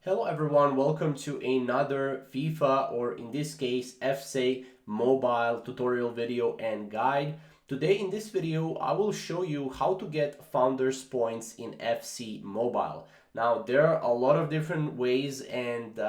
Hello everyone, welcome to another FIFA, or in this case FC mobile tutorial video and guide. Today in this video I will show you how to get founders points in FC mobile. Now there are a lot of different ways and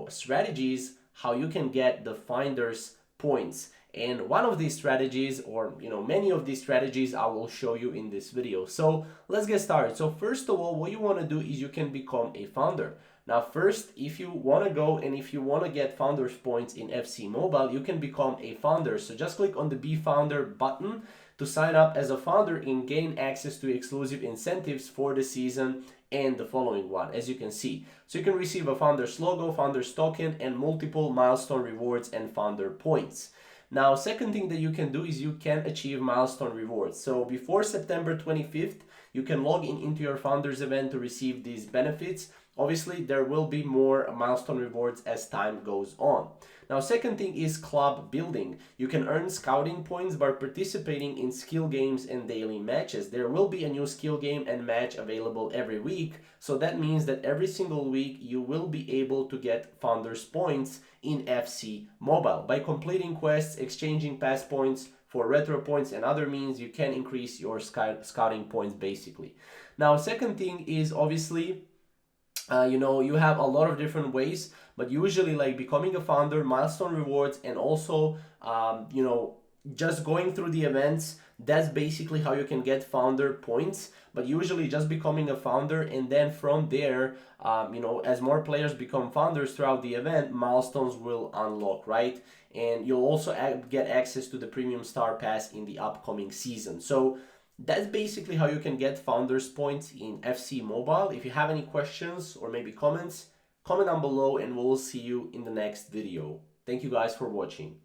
strategies how you can get the founders points. And one of these strategies, or many of these strategies, I will show you in this video. So let's get started. So first of all, what you want to do is you can become a founder. Now first, if you want to go and if you want to get founders points in FC Mobile, you can become a founder. So just click on the Be Founder button to sign up as a founder and gain access to exclusive incentives for the season and the following one, as you can see. So you can receive a founders logo, founders token, and multiple milestone rewards and founder points. Now, second thing that you can do is you can achieve milestone rewards. So before September 25th, you can log in into your founders event to receive these benefits. Obviously, there will be more milestone rewards as time goes on. Now, second thing is club building. You can earn scouting points by participating in skill games and daily matches. There will be a new skill game and match available every week. So that means that every single week you will be able to get founders points in FC Mobile. By completing quests, exchanging pass points for retro points and other means, you can increase your scouting points basically. Now, second thing is obviously you have a lot of different ways, but usually like becoming a founder, milestone rewards, and also just going through the events, that's basically how you can get founder points. But usually just becoming a founder, and then from there as more players become founders throughout the event, milestones will unlock, right? And you'll also get access to the premium star pass in the upcoming season. So that's basically how you can get founders points in FC Mobile. If you have any questions or maybe comments, comment down below and we'll see you in the next video. Thank you guys for watching.